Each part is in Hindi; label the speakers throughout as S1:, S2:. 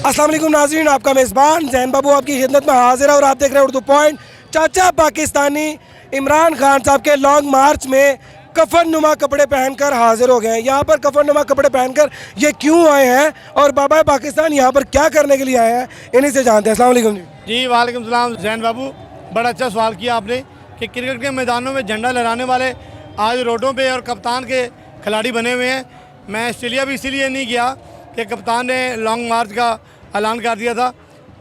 S1: अस्सलाम वालेकुम नाज़रीन, आपका मेज़बान जैन बाबू आपकी खिदमत में हाजिर है और आप देख रहे हैं उर्दू पॉइंट। चाचा पाकिस्तानी इमरान खान साहब के लॉन्ग मार्च में कफन नुमा कपड़े पहनकर हाजिर हो गए हैं। यहाँ पर कफन नुमा कपड़े पहनकर ये क्यों आए हैं और बाबा पाकिस्तान यहाँ पर क्या करने के लिए आए हैं, इन्हीं से जानते हैं। अस्सलाम वालेकुम
S2: जी। वालेकुम सलाम जैन बाबू, बड़ा अच्छा सवाल किया आपने कि क्रिकेट के मैदानों में झंडा लहराने वाले आज रोडों पे और कप्तान के खिलाड़ी बने हुए हैं। मैं ऑस्ट्रेलिया भी इसीलिए नहीं गया कि कप्तान ने लॉन्ग मार्च का ऐलान कर दिया था।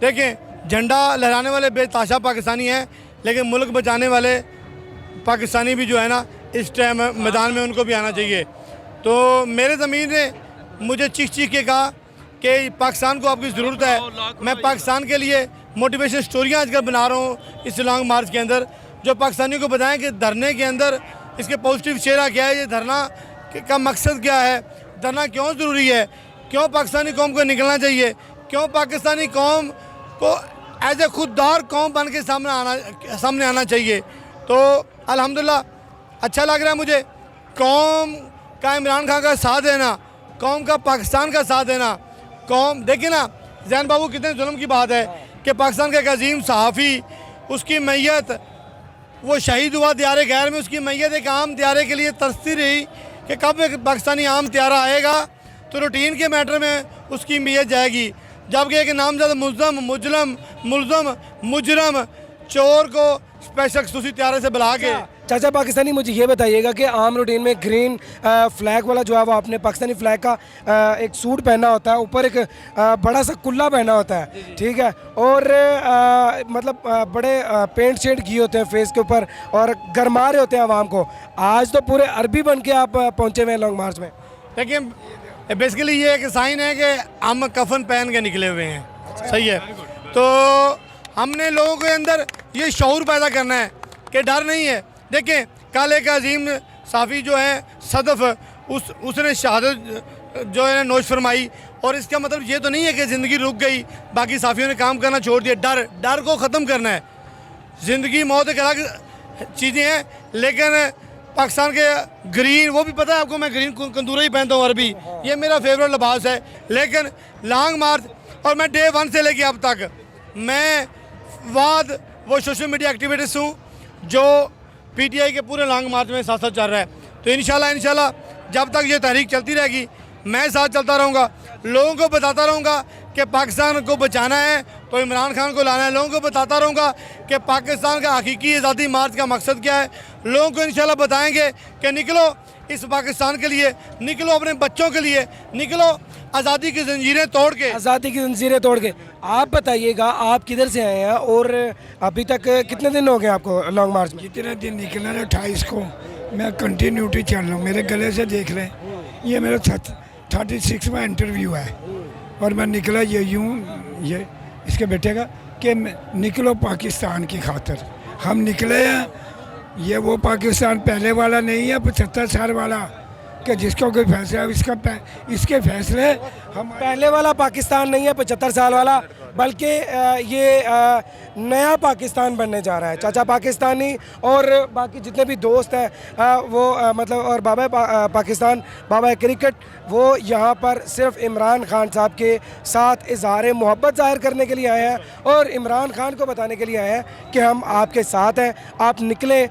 S2: देखें, झंडा लहराने वाले बेताशा पाकिस्तानी हैं, लेकिन मुल्क बचाने वाले पाकिस्तानी भी जो है ना, इस टाइम मैदान में उनको भी आना चाहिए। तो मेरे ज़मीर ने मुझे चीख चीख के कहा कि पाकिस्तान को आपकी ज़रूरत है। मैं पाकिस्तान के लिए मोटिवेशन स्टोरियाँ आजकल बना रहा हूँ इस लॉन्ग मार्च के अंदर, जो पाकिस्तानियों को बताएं कि धरने के अंदर इसके पॉजिटिव चेहरा क्या है, ये धरना का मकसद क्या है, धरना क्यों ज़रूरी है, क्यों पाकिस्तानी कौम को निकलना चाहिए, क्यों पाकिस्तानी कौम को एज ए खुददार कौम बन के सामने आना चाहिए। तो अल्हम्दुलिल्लाह अच्छा लग रहा है मुझे। कौम का इमरान खान का साथ देना, कौम का पाकिस्तान का साथ देना। कौम देखिए ना जैन बाबू, कितने जुल्म की बात है कि पाकिस्तान का एक अजीम सहाफ़ी, उसकी मैयत वो शहीद हुआ दियारे गैर में, उसकी मैयत एक आम दियारे के लिए तरसती रही कि कब एक पाकिस्तानी आम त्यारा आएगा तो रूटीन के मैटर में उसकी मैयत जाएगी। जबकि एक नामजद मुलज़म मुजरम चोर को स्पेशल खसूसी त्यारे से बुला के।
S1: चाचा पाकिस्तानी, मुझे ये बताइएगा कि आम रूटीन में ग्रीन फ्लैग वाला जो है वो आपने पाकिस्तानी फ्लैग का एक सूट पहना होता है, ऊपर एक बड़ा सा कुल्ला पहना होता है, ठीक है, और मतलब बड़े पेंट शेड किए होते हैं फेस के ऊपर और गरमा रहे होते हैं आवाम को। आज तो पूरे अरबी बन के आप पहुँचे हुए हैं लॉन्ग मार्च में।
S2: देखिए, बेसिकली ये एक साइन है कि हम कफन पहन के निकले हुए हैं, सही है। तो हमने लोगों के अंदर ये शऊर पैदा करना है कि डर नहीं है। देखें, कल एक अजीम साफ़ी जो है सदफ़, उसने शहादत जो है नोश फरमाई, और इसका मतलब ये तो नहीं है कि ज़िंदगी रुक गई, बाकी साफ़ियों ने काम करना छोड़ दिया। डर को ख़त्म करना है। ज़िंदगी मौत एक अलग चीज़ें हैं, लेकिन पाकिस्तान के ग्रीन, वो भी पता है आपको, मैं ग्रीन कंदूरा ही पहनता हूँ अरबी, ये मेरा फेवरेट लिबास है। लेकिन लॉन्ग मार्च, और मैं डे 1 से लेके अब तक मैं वो सोशल मीडिया एक्टिविटीज़ हूँ जो पीटीआई के पूरे लॉन्ग मार्च में साथ साथ चल रहा है। तो इंशाल्लाह जब तक ये तहरीक चलती रहेगी मैं साथ चलता रहूँगा, लोगों को बताता रहूँगा कि पाकिस्तान को बचाना है तो इमरान खान को लाना है। लोगों को बताता रहूँगा कि पाकिस्तान का हकीकी आज़ादी मार्च का मकसद क्या है। लोगों को इंशाल्लाह बताएंगे कि निकलो इस पाकिस्तान के लिए, निकलो अपने बच्चों के लिए, निकलो आज़ादी की जंजीरें तोड़ के।
S1: आज़ादी की जंजीरें तोड़ के। आप बताइएगा, आप किधर से आए हैं और अभी तक कितने दिन हो गए आपको लॉन्ग मार्च में?
S3: जितने दिन निकला ना 28 को मैं कंटिन्यूटी चल रहा हूँ। मेरे गले से देख लें, ये मेरा 36वां इंटरव्यू है और मैं निकला ये इसके बेटे का कि निकलो पाकिस्तान की खातिर। हम निकले हैं, ये वो पाकिस्तान पहले वाला नहीं है, 75 साल वाला कि जिसका कोई फैसला इसके फैसले हम।
S1: पहले वाला पाकिस्तान नहीं है 75 साल वाला, बल्कि ये नया पाकिस्तान बनने जा रहा है। चाचा पाकिस्तानी और बाकी जितने भी दोस्त हैं वो मतलब, और बाबा पाकिस्तान, बाबा क्रिकेट, वो यहाँ पर सिर्फ इमरान खान साहब के साथ इजहार मोहब्बत ज़ाहिर करने के लिए आए हैं और इमरान खान को बताने के लिए आए हैं कि हम आपके साथ हैं, आप निकले,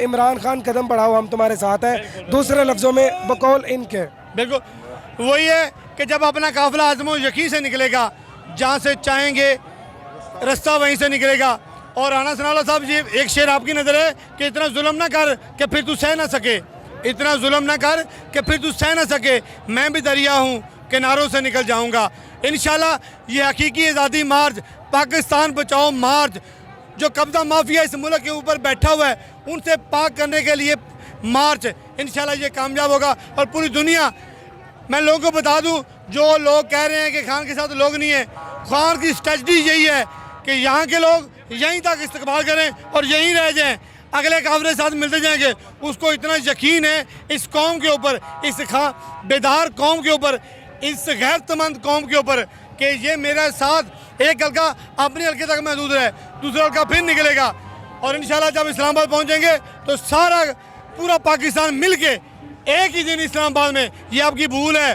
S1: इमरान खान कदम बढ़ाओ, हम तुम्हारे साथ हैं। दूसरे लफ्ज़ों में बकौल इनके
S2: बिल्कुल वही है कि जब अपना काफिला आज़मो यकीन से निकलेगा, जहाँ से चाहेंगे रास्ता वहीं से निकलेगा। और राना सनाउल्लाह साहब, ये एक शेर आपकी नज़र है कि इतना जुल्म ना कर कि फिर तू सह ना सके, इतना जुल्म ना कर कि फिर तू सह ना सके। मैं भी दरिया हूँ, किनारों से निकल जाऊँगा। इंशाल्लाह ये हकीकी आज़ादी मार्च, पाकिस्तान बचाओ मार्च, जो कब्ज़ा माफिया इस मुल्क के ऊपर बैठा हुआ है उनसे पाक करने के लिए मार्च, इंशाल्लाह ये कामयाब होगा। और पूरी दुनिया, मैं लोगों को बता दूं, जो लोग कह रहे हैं कि खान के साथ लोग नहीं है, खान की स्ट्रेटजी यही है कि यहाँ के लोग यहीं तक इस्तकबाल करें और यहीं रह जाएं, अगले काफिले साथ मिलते जाएंगे। उसको इतना यकीन है इस कौम के ऊपर, इस बेदार कौम के ऊपर, इस गैरतमंद कौम के ऊपर कि ये मेरा साथ एक हल्का अपने हल्के तक महदूद है, दूसरा हल्का फिर निकलेगा। और इंशाल्लाह जब इस्लामाबाद पहुँचेंगे तो सारा पूरा पाकिस्तान मिल के एक ही दिन इस्लामाबाद में, ये आपकी भूल है।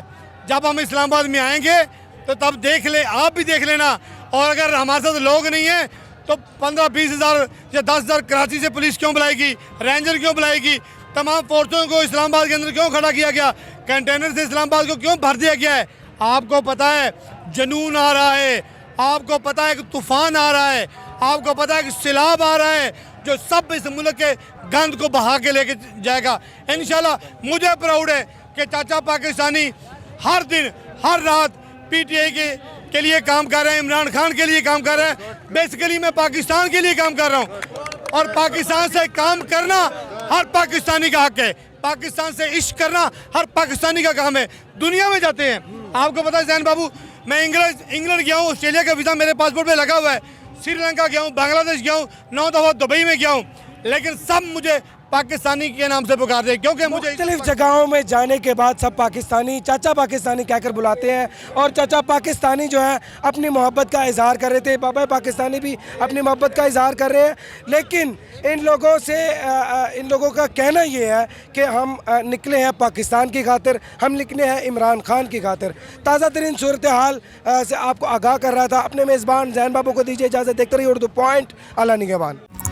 S2: जब हम इस्लामाबाद में आएंगे तो तब देख ले, आप भी देख लेना। और अगर हमारे साथ लोग नहीं हैं तो 15-20 हज़ार या 10 हज़ार कराची से पुलिस क्यों बुलाएगी, रेंजर क्यों बुलाएगी, तमाम फोर्सों को इस्लामाबाद के अंदर क्यों खड़ा किया गया, कंटेनर से इस्लामाबाद को क्यों भर दिया गया है। आपको पता है जनून आ रहा है, आपको पता है कि तूफान आ रहा है, आपको पता है कि सैलाब आ रहा है जो सब इस मुल्क के गंद को बहा के लेके जाएगा। इंशाल्लाह मुझे प्राउड है कि चाचा पाकिस्तानी हर दिन हर रात पीटीआई के लिए काम कर रहे हैं, इमरान खान के लिए काम कर रहे हैं। बेसिकली मैं पाकिस्तान के लिए काम कर रहा हूँ और पाकिस्तान से काम करना हर पाकिस्तानी का हक है। पाकिस्तान से इश्क करना हर पाकिस्तानी का काम है। दुनिया में जाते हैं, आपको पता है जैन बाबू, मैं इंग्लैंड गया हूँ, ऑस्ट्रेलिया का वीज़ा मेरे पासपोर्ट पे लगा हुआ है, श्रीलंका गया हूँ, बांग्लादेश गया हूँ, 9 दफ़ा दुबई में गया हूँ, लेकिन सब मुझे पाकिस्तानी के नाम से पुकारते हैं क्योंकि मुझे
S1: मुख्तलिफ जगहों में जाने के बाद सब पाकिस्तानी चाचा पाकिस्तानी कहकर बुलाते हैं। और चाचा पाकिस्तानी जो है अपनी मोहब्बत का इजहार कर रहे थे, बाबा पाकिस्तानी भी अपनी मोहब्बत का इजहार कर रहे हैं। लेकिन इन लोगों का कहना ये है कि हम निकले हैं पाकिस्तान की खातिर, हम निकले हैं इमरान खान की खातिर। ताज़ा तरीन सूरत हाल से आपको आगाह कर रहा था। अपने मेज़बान जैन बाबू को दीजिए इजाज़त। देखते रहिए उर्दू पॉइंट। अल्लाह निगहबान।